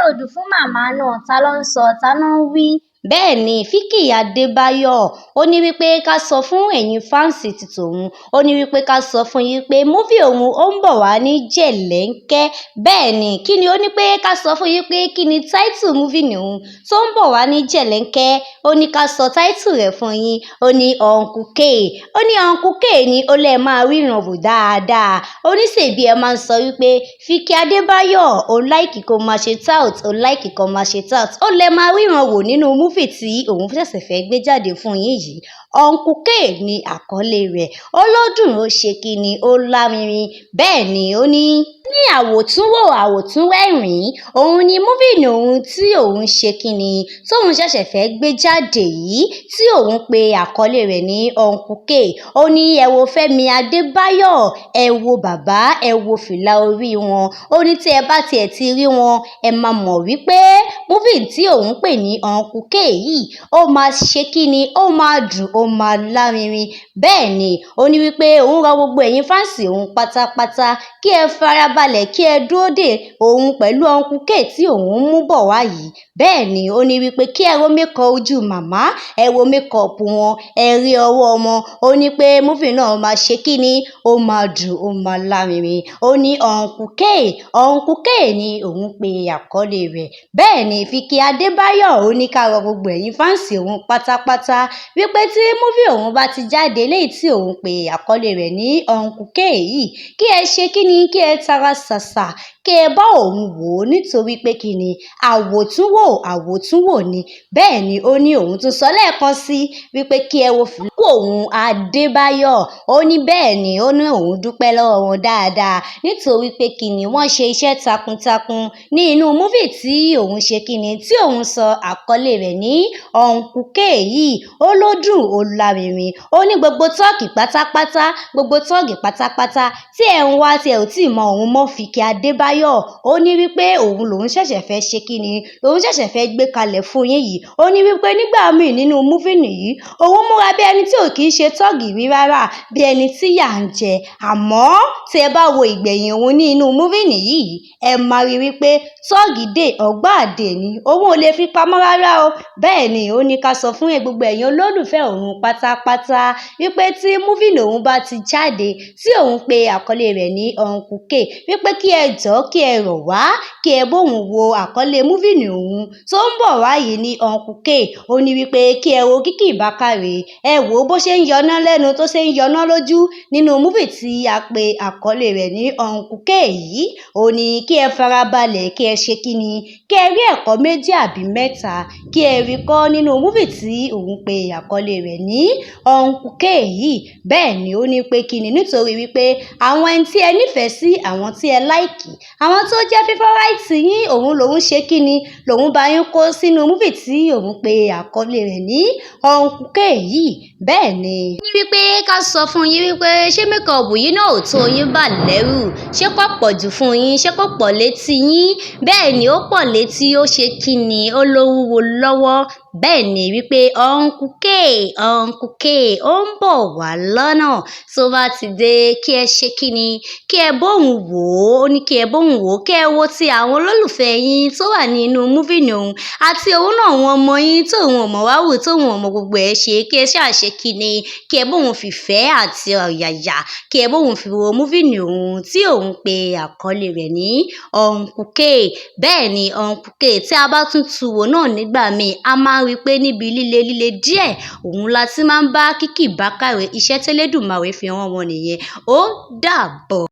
ò dùn fún màmá náà, ta ló ń sọ, ta ló ń wí? Bẹ́ẹ̀ ni Vicky Adébáyọ̀ ó ní wípé ká sọ fún ẹ̀yin fáǹsì ti tòun, ó ní wípé ká sọ fún yín pé múfì òun ó ń bọ̀ wá ní jẹ̀lẹ́ńkẹ́. Bẹ́ẹ̀ ni kí ni ó ní pé ká sọ fún yín pé kí ni táìtù múfì òun tó ń bọ̀ wá ní jẹ̀lẹ́ńkẹ́, ó ní ká sọ táìtù rẹ̀ fún yín, ó ní Uncle K, ó ní Uncle K ni ó lè máa ríran wò dáadáa, ó ní ṣèbí ẹ máa ń sọ wípé Vicky Adébáyọ̀ ó láìkì kó máa ṣe tout, ó láìkì kó máa ṣe tout, ó lè máa ríran wò nínú múfì tí òun ṣẹ̀ṣẹ̀ fẹ́ gbé jáde fún yín yìí. Uncle K ni àkọlé rẹ̀, ó lódùn ó ṣe kíni ó lárinrin. Bẹ́ẹ̀ ni ó ní àwòtúnwò àwòtúnwẹ̀rìn, òun ni múfì òun tí òun ṣe kíni tóun ṣẹ̀ṣẹ̀ fẹ́ gbé jáde yìí tí òun pe àkọlé rẹ̀ ní Uncle K. Ó ní ẹ wo Fẹ́mi Adébáyọ̀, ẹ wo bàbá, ẹ wo fìlà orí wọn, ó ní tí ẹ bá tiẹ̀ ti rí wọn ẹ máa mọ̀ wípé múfì tí òun pè ní Uncle K yìí ó máa ṣe kíni, ó máa dùn, ó máa lárinrin. Bẹ́ẹ̀ ni ó ní wípé òun rọ gbogbo ẹ̀yin fáǹsì òun pátápátá kí ẹ farabalẹ̀ kí ẹ dúró dè òun pẹ̀lú Uncle K tí òun mú bọ̀ wá yìí. Bẹ́ẹ̀ ni ó ní wípé kí ẹ wo mékọ̀ ojú màmá, ẹ wo mékọ̀ọ̀pù wọn, ẹ rí ọwọ́ wọn, ó ní pé múfì náà máa ṣe kíni, ó máa dùn, ó máa lárinrin. Ó ní Uncle K, Uncle K ni òun pe àkọlé rẹ̀. Bẹ́ẹ̀ ni Vicky Adébáyọ̀ ó ní ká rọ gbogbo ẹ̀yin fáǹsì òun pátápátá wípé tí múfì òun bá ti jáde léyìí tí òun pe àkọlé rẹ̀ ní Uncle K yìí, kí ẹ ṣe kíni, kí ẹ tara ṣàṣà kí ẹ bá òun wò ó nítorí pé kíni àwòtúnwò ni. Bẹ́ẹ̀ ni ó ní òun tún sọ lẹ́ẹ̀kan sí wípé kí ẹ wo fìlà òun Adébáyọ̀, ó ní bẹ́ẹ̀ ni ó ní òun dúpẹ́ lọ́wọ́ wọn dáadáa nítorí pé kíni wọ́n ṣe iṣẹ́ takuntakun ní inú múfì tí òun ṣe kíni tí òun sọ àkọlé rẹ̀ ní Uncle K yìí, ó lódùn ó lárinrin. Ó ní gbogbo tọ́ọ̀gì pátápátá tí ẹ̀ ń wá tí ẹ ò tí ì mọ òun mọ́ Vicky Adébáyọ̀, ó ní wípé òun lòun ṣẹ̀ṣẹ̀ fẹ́ ṣe kíni, lòun ṣẹ̀ṣẹ̀ fẹ́ gbé kalẹ̀ fún yín yìí. Ó ní wípé nígbà míì nínú múfì nìyí òun múra bí ẹni tí ò kì í ṣe tọ́ọ̀gì rí rárá, bí ẹni tí yà ń jẹ, àmọ́ tí ẹ bá wo ìgbẹ̀yìn òun ní inú múfì nìyí ẹ máa rí wípé tọ́ọ̀gì dé ọ̀gbá àdè ni òun ò lè fi pamọ́ rárá o. Bẹ́ẹ̀ ni ó ní ká sọ fún gbogbo ẹ̀yin olólùfẹ́ òun pátápátá wípé tí múfì òun bá ti jáde tí òun pe àkọlé rẹ̀ ní Uncle K wípé kí ẹ jọ̀ọ́ kí ẹ rọ̀ wá kí ẹ bóun wo àkọlé múfì òun tó ń bọ̀ wá yìí ní Uncle K. Ó ní wípé kí ẹ wo Kiki Bakare, ẹ wò bó ṣe ń yọná lẹ́nu tó ṣe ń yọná lójú nínú múfì tí a pe àkọlé rẹ̀ ní Uncle K yìí. Ó ní kí ẹ farabalẹ̀ kí ẹ ṣe kíni, kí ẹ rí ẹ̀kọ́ méjì àbí mẹ́ta kí ẹ rí kọ́ nínú múfì tí òun pe àkọlé rẹ̀ ní Uncle K yìí. Bẹ́ẹ̀ ni ó ní pé kíni nítorí wípé àwọn ẹni tí ẹ nífẹ̀ẹ́ sí, àwọn tí ẹ láìkì, àwọn tó jẹ́ fífọ́ráìtì yín òun lòun ṣe kíni, lòun bá yín kó sínú múfì tí òun pe àkọlé rẹ̀ ní Uncle K yìí. Bẹ́ẹ̀ ni ní wípé ká sọ fún yín wípé ṣé mékọ̀ọ̀pù yìí náà ò tó yín bà lẹ́rù, ṣé kò pọ̀ jù fún yín, ṣé kò pọ̀ létí yín? Bẹ́ẹ̀ ni ó pọ̀ létí, ó ṣe kíni, ó lówúwo lọ́wọ́. Bẹ́ẹ̀ ni wípé Uncle K ó ń bọ̀ wá lọ́nà, tó bá ti dé kí ẹ ṣe kíni, kí ẹ bóun wò ó, ní kí ẹ bóun wò ó, kí ẹ wo ti àwọn olólùfẹ́ yín tó wà nínú múfì òun àti òun náà wọn ọmọ yín tóun ọmọ wá wù tóun ọmọ gbogbo ẹ̀ ṣe, kí ẹ ṣáà ṣe kíni, kí ẹ bóun fìfẹ́ àti ọ̀yàyà kí ẹ bóun fi wo múfì òun tí òun pe àkọlé rẹ̀ ní Uncle K. Bẹ́ẹ̀ ni Uncle K tí a bá tún tu wò náà nígbà míì a máa rí pé níbi líle díẹ̀ òun la ti máa ń bá Kiki Bakare, iṣẹ́ tẹ́lẹ̀dùmarè fi rán wọn nìyẹn. Ó dàbọ̀.